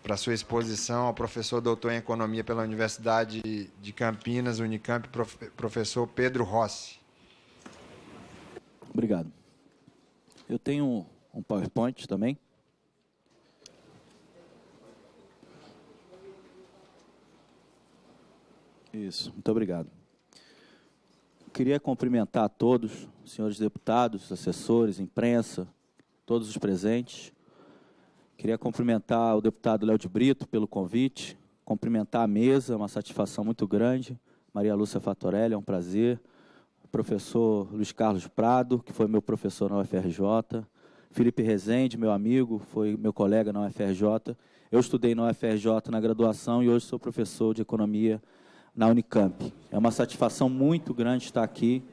para sua exposição ao professor doutor em Economia pela Universidade de Campinas, Unicamp, professor Pedro Rossi. Obrigado. Eu tenho um PowerPoint também. Isso, muito obrigado. Queria cumprimentar a todos, os senhores deputados, assessores, imprensa, todos os presentes. Queria cumprimentar o deputado Léo de Brito pelo convite, cumprimentar a mesa, uma satisfação muito grande. Maria Lúcia Fatorelli, é um prazer. O professor Luiz Carlos Prado, que foi meu professor na UFRJ. Felipe Rezende, meu amigo, foi meu colega na UFRJ. Eu estudei na UFRJ na graduação e hoje sou professor de Economia na Unicamp. É uma satisfação muito grande estar aqui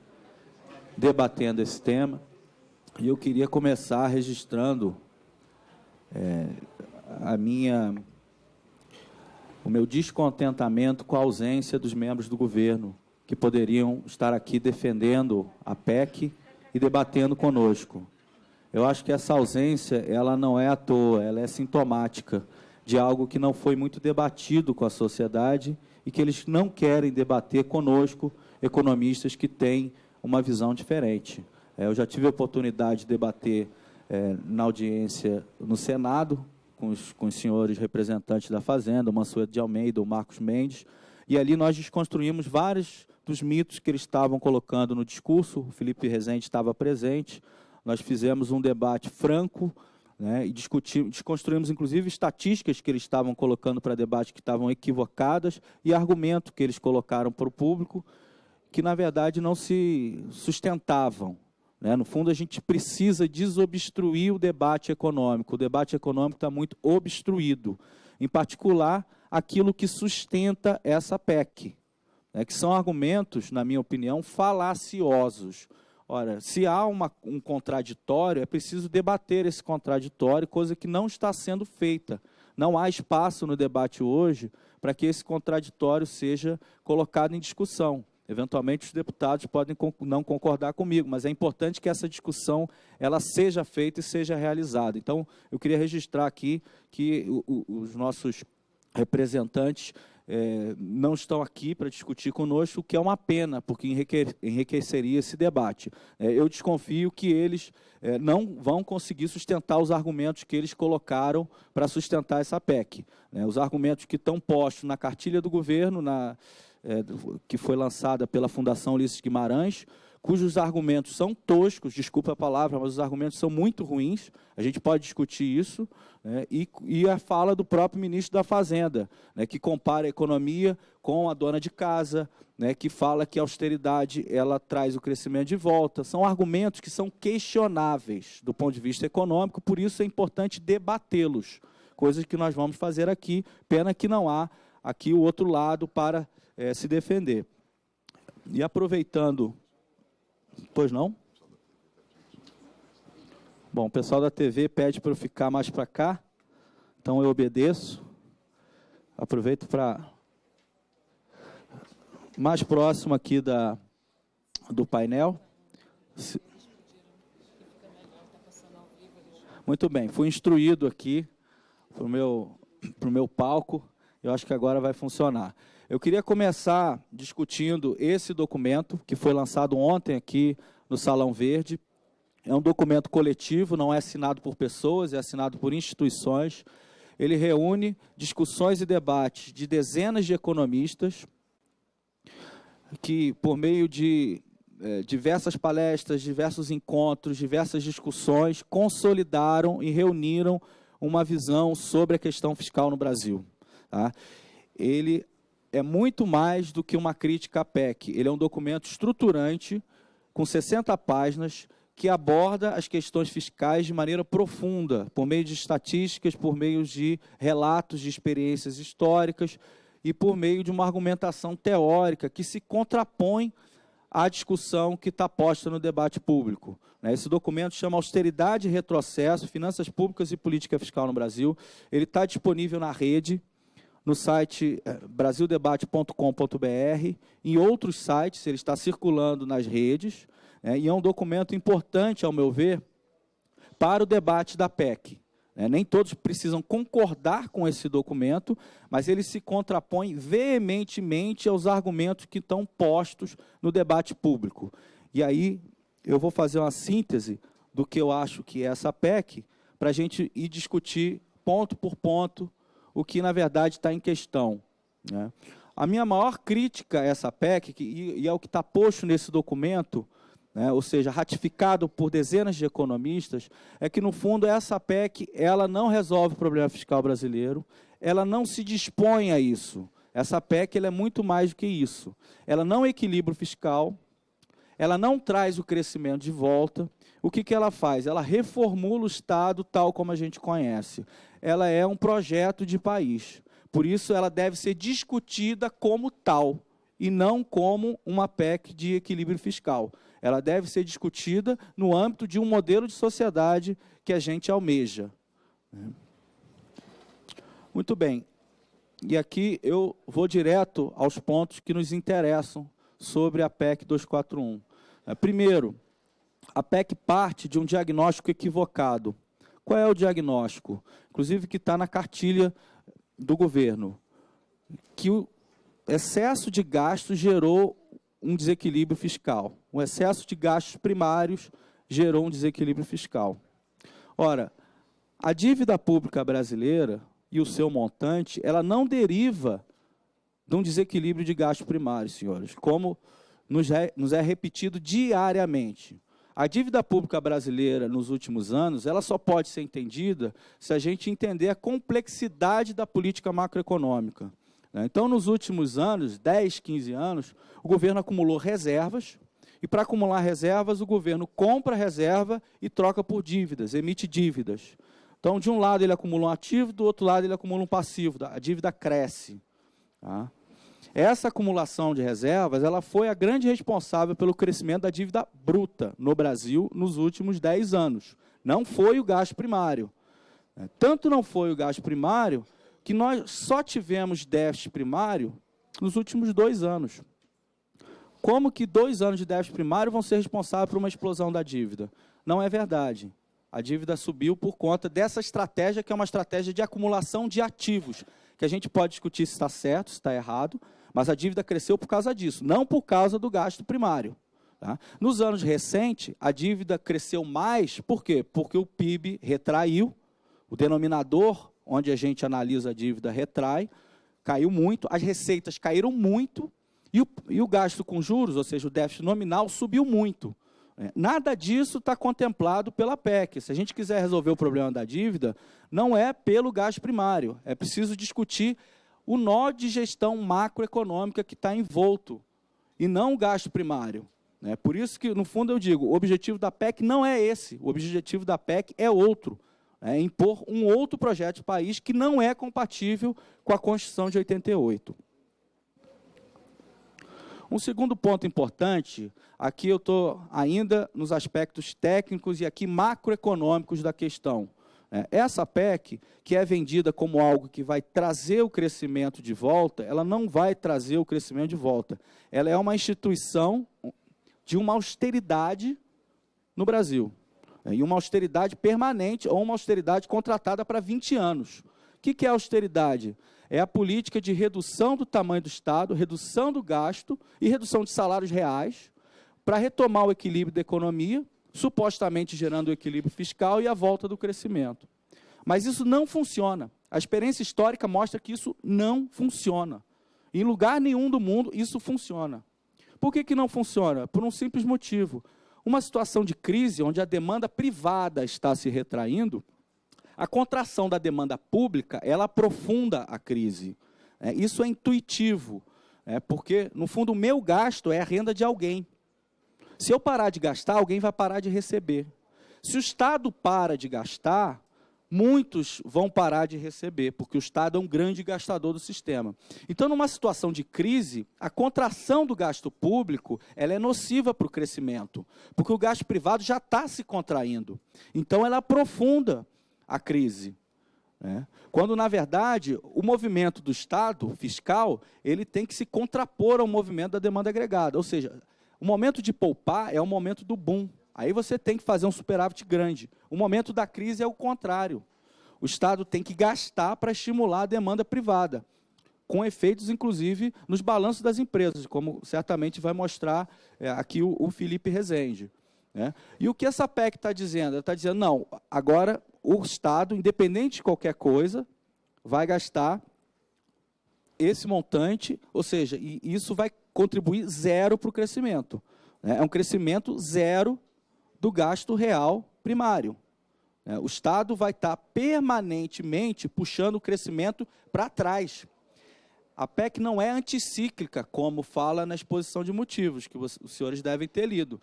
debatendo esse tema. E eu queria começar registrando o meu descontentamento com a ausência dos membros do governo que poderiam estar aqui defendendo a PEC e debatendo conosco. Eu acho que essa ausência, ela não é à toa, ela é sintomática de algo que não foi muito debatido com a sociedade e que eles não querem debater conosco, economistas que têm uma visão diferente. Eu já tive a oportunidade de debater na audiência no Senado, com os senhores representantes da Fazenda, o Mansueto de Almeida, o Marcos Mendes, e ali nós desconstruímos vários dos mitos que eles estavam colocando no discurso. O Felipe Rezende estava presente, nós fizemos um debate franco, né, e desconstruímos, inclusive, estatísticas que eles estavam colocando para debate que estavam equivocadas e argumentos que eles colocaram para o público que, na verdade, não se sustentavam. Né? No fundo, a gente precisa desobstruir o debate econômico. O debate econômico está muito obstruído, em particular, aquilo que sustenta essa PEC, né, que são argumentos, na minha opinião, falaciosos. Ora, se há um contraditório, é preciso debater esse contraditório, coisa que não está sendo feita. Não há espaço no debate hoje para que esse contraditório seja colocado em discussão. Eventualmente, os deputados podem não concordar comigo, mas é importante que essa discussão ela seja feita e seja realizada. Então, eu queria registrar aqui que os nossos representantes não estão aqui para discutir conosco, o que é uma pena, porque enriqueceria esse debate. Eu desconfio que eles não vão conseguir sustentar os argumentos que eles colocaram para sustentar essa PEC. Os argumentos que estão postos na cartilha do governo, que foi lançada pela Fundação Ulisses Guimarães, cujos argumentos são toscos, desculpa a palavra, mas os argumentos são muito ruins, a gente pode discutir isso, né, e a fala do próprio ministro da Fazenda, né, que compara a economia com a dona de casa, né, que fala que a austeridade ela traz o crescimento de volta. São argumentos que são questionáveis do ponto de vista econômico, por isso é importante debatê-los, coisas que nós vamos fazer aqui, pena que não há aqui o outro lado para se defender. E aproveitando... Pois não? Bom, o pessoal da TV pede para eu ficar mais para cá, então eu obedeço. Aproveito para... mais próximo aqui do painel. Muito bem, fui instruído aqui para o meu palco, eu acho que agora vai funcionar. Eu queria começar discutindo esse documento, que foi lançado ontem aqui no Salão Verde. É um documento coletivo, não é assinado por pessoas, é assinado por instituições. Ele reúne discussões e debates de dezenas de economistas que, por meio de diversas palestras, diversos encontros, diversas discussões, consolidaram e reuniram uma visão sobre a questão fiscal no Brasil. Tá? Ele é muito mais do que uma crítica à PEC. Ele é um documento estruturante, com 60 páginas, que aborda as questões fiscais de maneira profunda, por meio de estatísticas, por meio de relatos de experiências históricas e por meio de uma argumentação teórica que se contrapõe à discussão que está posta no debate público. Esse documento chama Austeridade e Retrocesso, Finanças Públicas e Política Fiscal no Brasil. Ele está disponível na rede, no site brasildebate.com.br, em outros sites, ele está circulando nas redes, e é um documento importante, ao meu ver, para o debate da PEC. Nem todos precisam concordar com esse documento, mas ele se contrapõe veementemente aos argumentos que estão postos no debate público. E aí eu vou fazer uma síntese do que eu acho que é essa PEC, para a gente ir discutir ponto por ponto o que, na verdade, está em questão, né? A minha maior crítica a essa PEC, e é o que está posto nesse documento, né, ou seja, ratificado por dezenas de economistas, é que, no fundo, essa PEC ela não resolve o problema fiscal brasileiro, ela não se dispõe a isso. Essa PEC ela é muito mais do que isso. Ela não equilibra o fiscal, ela não traz o crescimento de volta. O que ela faz? Ela reformula o Estado tal como a gente conhece. Ela é um projeto de país. Por isso, ela deve ser discutida como tal, e não como uma PEC de equilíbrio fiscal. Ela deve ser discutida no âmbito de um modelo de sociedade que a gente almeja. Muito bem. E aqui eu vou direto aos pontos que nos interessam sobre a PEC 241. Primeiro, a PEC parte de um diagnóstico equivocado. Qual é o diagnóstico? Inclusive, que está na cartilha do governo, que o excesso de gastos gerou um desequilíbrio fiscal. O excesso de gastos primários gerou um desequilíbrio fiscal. Ora, a dívida pública brasileira e o seu montante, ela não deriva de um desequilíbrio de gastos primários, senhores, como nos é repetido diariamente. A dívida pública brasileira, nos últimos anos, ela só pode ser entendida se a gente entender a complexidade da política macroeconômica. Então, nos últimos anos, 10, 15 anos, o governo acumulou reservas, e para acumular reservas, o governo compra reserva e troca por dívidas, emite dívidas. Então, de um lado ele acumula um ativo, do outro lado ele acumula um passivo, a dívida cresce. Tá? Essa acumulação de reservas, ela foi a grande responsável pelo crescimento da dívida bruta no Brasil nos últimos 10 anos. Não foi o gasto primário. Tanto não foi o gasto primário, que nós só tivemos déficit primário nos últimos 2 anos. Como que 2 anos de déficit primário vão ser responsáveis por uma explosão da dívida? Não é verdade. A dívida subiu por conta dessa estratégia, que é uma estratégia de acumulação de ativos, que a gente pode discutir se está certo, se está errado, mas a dívida cresceu por causa disso, não por causa do gasto primário. Tá? Nos anos recentes, a dívida cresceu mais, por quê? Porque o PIB retraiu, o denominador onde a gente analisa a dívida retrai, caiu muito, as receitas caíram muito, e o gasto com juros, ou seja, o déficit nominal, subiu muito. Nada disso está contemplado pela PEC. Se a gente quiser resolver o problema da dívida, não é pelo gasto primário, é preciso discutir o nó de gestão macroeconômica que está envolto, e não o gasto primário. Por isso que, no fundo, eu digo, o objetivo da PEC não é esse, o objetivo da PEC é outro, é impor um outro projeto de país que não é compatível com a Constituição de 88. Um segundo ponto importante, aqui eu estou ainda nos aspectos técnicos e aqui macroeconômicos da questão. Essa PEC, que é vendida como algo que vai trazer o crescimento de volta, ela não vai trazer o crescimento de volta. Ela é uma instituição de uma austeridade no Brasil. E uma austeridade permanente ou uma austeridade contratada para 20 anos. O que é austeridade? É a política de redução do tamanho do Estado, redução do gasto e redução de salários reais para retomar o equilíbrio da economia, supostamente gerando o equilíbrio fiscal e a volta do crescimento. Mas isso não funciona. A experiência histórica mostra que isso não funciona. Em lugar nenhum do mundo isso funciona. Por que não funciona? Por um simples motivo. Uma situação de crise onde a demanda privada está se retraindo, a contração da demanda pública, ela aprofunda a crise. Isso é intuitivo, porque, no fundo, o meu gasto é a renda de alguém. Se eu parar de gastar, alguém vai parar de receber. Se o Estado para de gastar, muitos vão parar de receber, porque o Estado é um grande gastador do sistema. Então, numa situação de crise, a contração do gasto público ela é nociva para o crescimento, porque o gasto privado já está se contraindo. Então, ela aprofunda a crise. Quando, na verdade, o movimento do Estado fiscal ele tem que se contrapor ao movimento da demanda agregada. Ou seja, o momento de poupar é o momento do boom. Aí você tem que fazer um superávit grande. O momento da crise é o contrário. O Estado tem que gastar para estimular a demanda privada, com efeitos, inclusive, nos balanços das empresas, como certamente vai mostrar aqui o Felipe Rezende. Né? E o que essa PEC está dizendo? Ela está dizendo, não, agora o Estado, independente de qualquer coisa, vai gastar esse montante, ou seja, e isso vai contribuir zero para o crescimento. Né? É um crescimento zero do gasto real primário. Né? O Estado vai estar permanentemente puxando o crescimento para trás. A PEC não é anticíclica, como fala na exposição de motivos, que os senhores devem ter lido.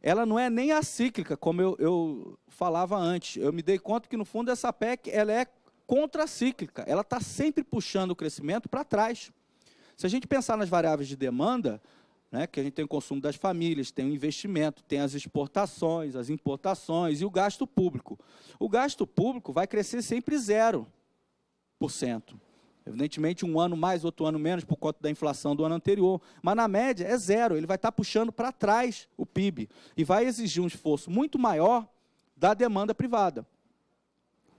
Ela não é nem acíclica, como eu falava antes. Eu me dei conta que, no fundo, essa PEC ela é contracíclica. Ela está sempre puxando o crescimento para trás. Se a gente pensar nas variáveis de demanda, né, que a gente tem o consumo das famílias, tem o investimento, tem as exportações, as importações e o gasto público. O gasto público vai crescer sempre 0%. Evidentemente, um ano mais, outro ano menos, por conta da inflação do ano anterior. Mas, na média, é 0. Ele vai estar puxando para trás o PIB. E vai exigir um esforço muito maior da demanda privada.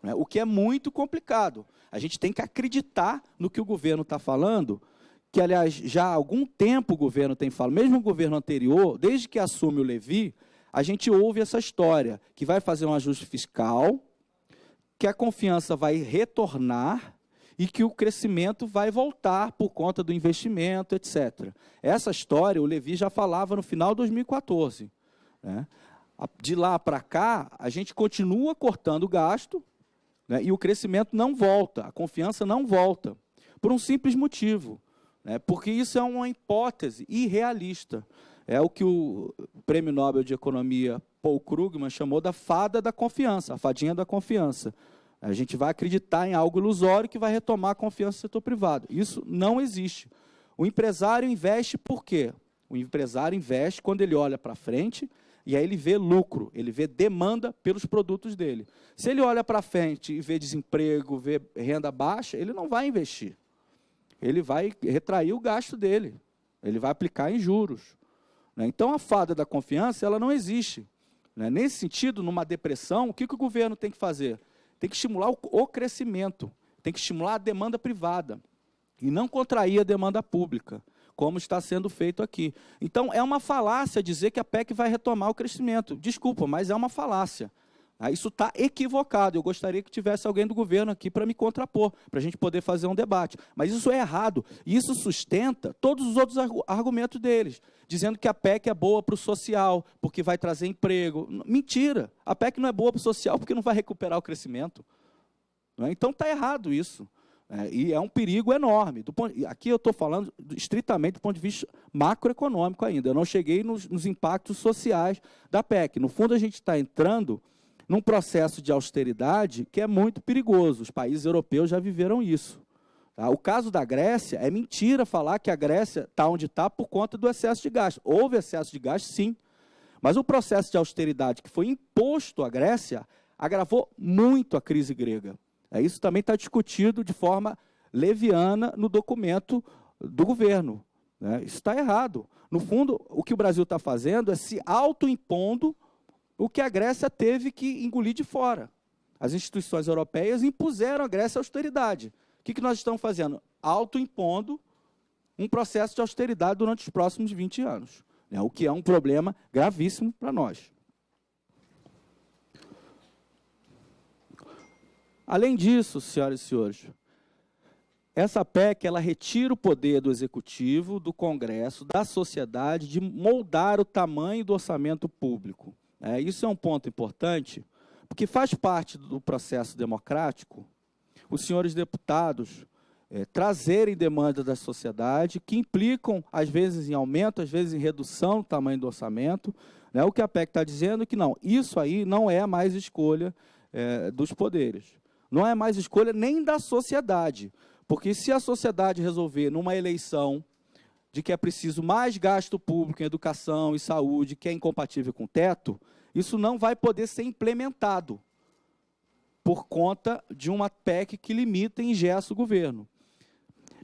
Né? O que é muito complicado. A gente tem que acreditar no que o governo está falando, que, aliás, já há algum tempo o governo tem falado, mesmo o governo anterior, desde que assume o Levi, a gente ouve essa história, que vai fazer um ajuste fiscal, que a confiança vai retornar, e que o crescimento vai voltar por conta do investimento, etc. Essa história, o Levi já falava no final de 2014. Né? De lá para cá, a gente continua cortando o gasto, né, e o crescimento não volta, a confiança não volta, por um simples motivo, né, porque isso é uma hipótese irrealista. É o que o Prêmio Nobel de Economia, Paul Krugman, chamou da fada da confiança, a fadinha da confiança. A gente vai acreditar em algo ilusório que vai retomar a confiança do setor privado. Isso não existe. O empresário investe por quê? O empresário investe quando ele olha para frente e aí ele vê lucro, ele vê demanda pelos produtos dele. Se ele olha para frente e vê desemprego, vê renda baixa, ele não vai investir. Ele vai retrair o gasto dele. Ele vai aplicar em juros. Então, a fada da confiança ela não existe. Nesse sentido, numa depressão, o que o governo tem que fazer? Tem que estimular o crescimento, tem que estimular a demanda privada e não contrair a demanda pública, como está sendo feito aqui. Então, é uma falácia dizer que a PEC vai retomar o crescimento. Desculpa, mas é uma falácia. Isso está equivocado. Eu gostaria que tivesse alguém do governo aqui para me contrapor, para a gente poder fazer um debate. Mas isso é errado. E isso sustenta todos os outros argumentos deles, dizendo que a PEC é boa para o social, porque vai trazer emprego. Mentira. A PEC não é boa para o social porque não vai recuperar o crescimento. Não é? Então, está errado isso. E é um perigo enorme. Aqui eu estou falando estritamente do ponto de vista macroeconômico ainda. Eu não cheguei nos impactos sociais da PEC. No fundo, a gente está entrando num processo de austeridade que é muito perigoso. Os países europeus já viveram isso. Tá? O caso da Grécia, é mentira falar que a Grécia está onde está por conta do excesso de gasto. Houve excesso de gasto, sim. Mas o processo de austeridade que foi imposto à Grécia agravou muito a crise grega. Isso também está discutido de forma leviana no documento do governo. Isso está errado. No fundo, o que o Brasil está fazendo é se autoimpondo o que a Grécia teve que engolir de fora. As instituições europeias impuseram à Grécia a austeridade. O que nós estamos fazendo? Autoimpondo um processo de austeridade durante os próximos 20 anos, o que é um problema gravíssimo para nós. Além disso, senhoras e senhores, essa PEC ela retira o poder do Executivo, do Congresso, da sociedade, de moldar o tamanho do orçamento público. Isso é um ponto importante, porque faz parte do processo democrático os senhores deputados trazerem demandas da sociedade que implicam, às vezes, em aumento, às vezes, em redução do tamanho do orçamento. O que a PEC está dizendo é que não, isso aí não é mais escolha dos poderes. Não é mais escolha nem da sociedade, porque se a sociedade resolver, numa eleição, de que é preciso mais gasto público em educação e saúde, que é incompatível com o teto, isso não vai poder ser implementado por conta de uma PEC que limita e engessa o governo.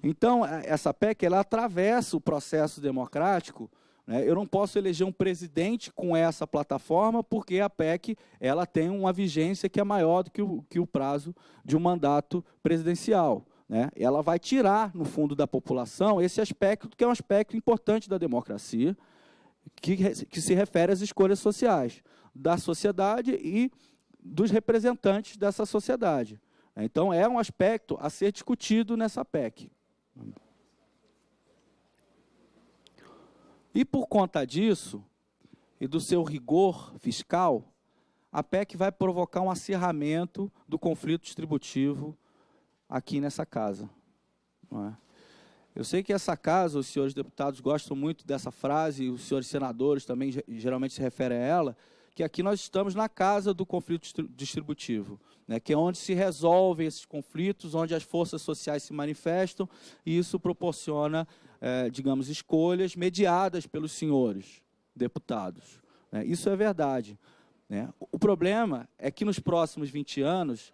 Então, essa PEC ela atravessa o processo democrático né? Eu não posso eleger um presidente com essa plataforma, porque a PEC ela tem uma vigência que é maior do que o prazo de um mandato presidencial, né? Ela vai tirar, no fundo da população, esse aspecto, que é um aspecto importante da democracia, que se refere às escolhas sociais da sociedade e dos representantes dessa sociedade. Então, é um aspecto a ser discutido nessa PEC. E, por conta disso, e do seu rigor fiscal, a PEC vai provocar um acirramento do conflito distributivo aqui nessa casa. Não é? Eu sei que essa casa, os senhores deputados gostam muito dessa frase, e os senhores senadores também geralmente se referem a ela, que aqui nós estamos na casa do conflito distributivo, né, que é onde se resolvem esses conflitos, onde as forças sociais se manifestam, e isso proporciona, digamos, escolhas mediadas pelos senhores deputados. Né. Isso é verdade. Né. O problema é que nos próximos 20 anos,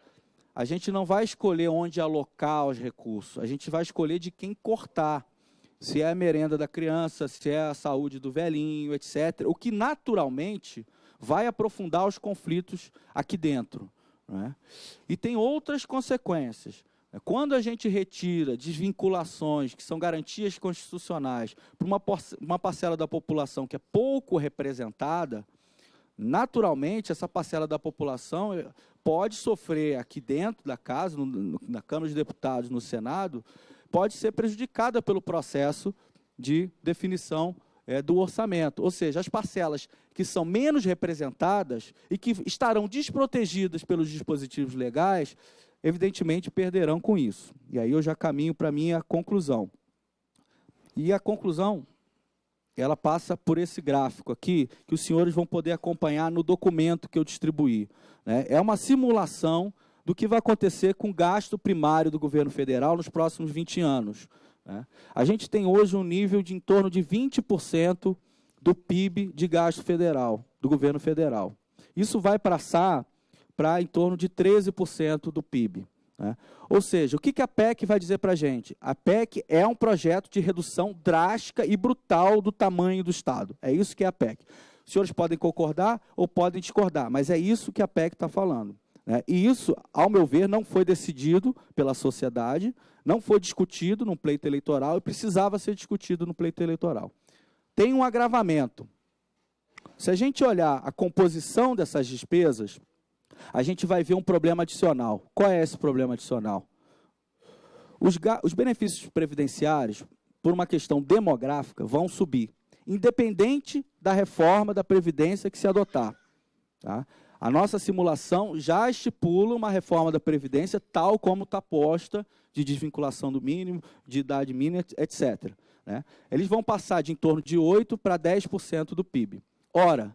a gente não vai escolher onde alocar os recursos, a gente vai escolher de quem cortar. Se é a merenda da criança, se é a saúde do velhinho, etc. O que naturalmente vai aprofundar os conflitos aqui dentro. Não é? E tem outras consequências. Quando a gente retira desvinculações, que são garantias constitucionais, para uma parcela da população que é pouco representada, naturalmente, essa parcela da população pode sofrer aqui dentro da casa, na Câmara dos Deputados, no Senado, pode ser prejudicada pelo processo de definição do orçamento. Ou seja, as parcelas que são menos representadas e que estarão desprotegidas pelos dispositivos legais, evidentemente perderão com isso. E aí eu já caminho para a minha conclusão. E a conclusão, ela passa por esse gráfico aqui, que os senhores vão poder acompanhar no documento que eu distribuí. Né? É uma simulação do que vai acontecer com o gasto primário do governo federal nos próximos 20 anos. Né? A gente tem hoje um nível de em torno de 20% do PIB de gasto federal, do governo federal. Isso vai passar para em torno de 13% do PIB. Né? Ou seja, o que a PEC vai dizer para a gente? A PEC é um projeto de redução drástica e brutal do tamanho do Estado. É isso que é a PEC. Os senhores podem concordar ou podem discordar, mas é isso que a PEC está falando. Né? E isso, ao meu ver, não foi decidido pela sociedade, não foi discutido no pleito eleitoral e precisava ser discutido no pleito eleitoral. Tem um agravamento. Se a gente olhar a composição dessas despesas, a gente vai ver um problema adicional. Qual é esse problema adicional? Os benefícios previdenciários, por uma questão demográfica, vão subir, independente da reforma da Previdência que se adotar. Tá? A nossa simulação já estipula uma reforma da Previdência tal como está posta, de desvinculação do mínimo, de idade mínima, etc. Né? Eles vão passar de em torno de 8% para 10% do PIB. Ora,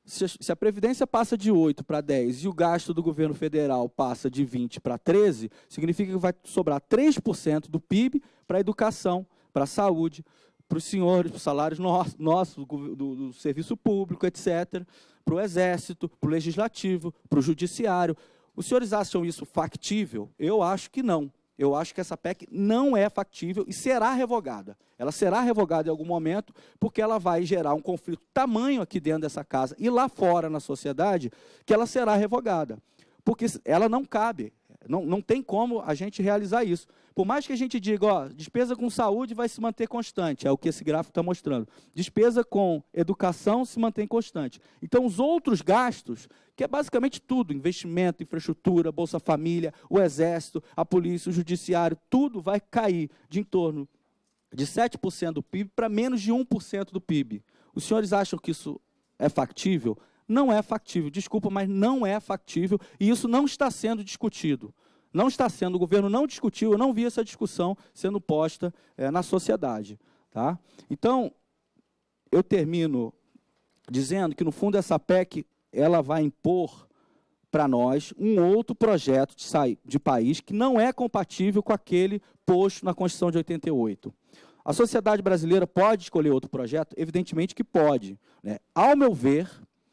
se a Previdência passa de 8% para 10% e o gasto do governo federal passa de 20% para 13%, significa que vai sobrar 3% do PIB para a educação, para a saúde, para os senhores, para os salários nossos, do serviço público, etc., para o Exército, para o Legislativo, para o Judiciário. Os senhores acham isso factível? Eu acho que não. Eu acho que essa PEC não é factível e será revogada. Ela será revogada em algum momento, porque ela vai gerar um conflito tamanho aqui dentro dessa casa e lá fora na sociedade, que ela será revogada. Porque ela não cabe, não tem como a gente realizar isso. Por mais que a gente diga, ó, despesa com saúde vai se manter constante, é o que esse gráfico está mostrando. Despesa com educação se mantém constante. Então, os outros gastos, que é basicamente tudo, investimento, infraestrutura, Bolsa Família, o Exército, a Polícia, o Judiciário, tudo vai cair de em torno de 7% do PIB para menos de 1% do PIB. Os senhores acham que isso é factível? Não é factível, desculpa, mas não é factível, e isso não está sendo discutido. Não está sendo, o governo não discutiu, eu não vi essa discussão sendo posta na sociedade. Tá? Então, eu termino dizendo que, no fundo, essa PEC ela vai impor para nós um outro projeto de país que não é compatível com aquele posto na Constituição de 88. A sociedade brasileira pode escolher outro projeto? Evidentemente que pode. Né? Ao meu ver,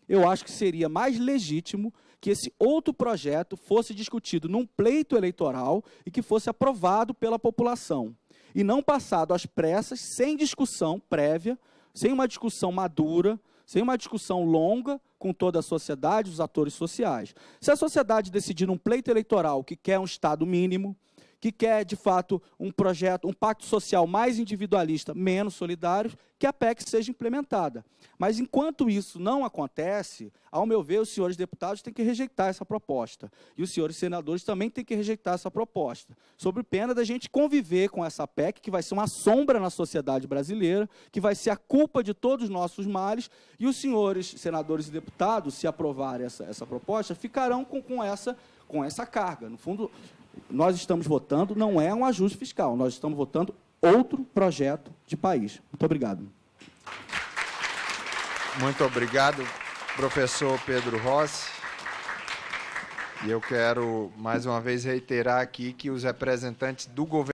eu acho que seria mais legítimo que esse outro projeto fosse discutido num pleito eleitoral e que fosse aprovado pela população. E não passado às pressas, sem discussão prévia, sem uma discussão madura, sem uma discussão longa com toda a sociedade, os atores sociais. Se a sociedade decidir um pleito eleitoral que quer um Estado mínimo, que quer, de fato, um projeto, um pacto social mais individualista, menos solidário, que a PEC seja implementada. Mas, enquanto isso não acontece, ao meu ver, os senhores deputados têm que rejeitar essa proposta. E os senhores senadores também têm que rejeitar essa proposta, sob pena da gente conviver com essa PEC, que vai ser uma sombra na sociedade brasileira, que vai ser a culpa de todos os nossos males, e os senhores senadores e deputados, se aprovarem essa proposta, ficarão com essa carga. No fundo, nós estamos votando, não é um ajuste fiscal, nós estamos votando outro projeto de país. Muito obrigado. Muito obrigado, professor Pedro Rossi. E eu quero, mais uma vez, reiterar aqui que os representantes do governo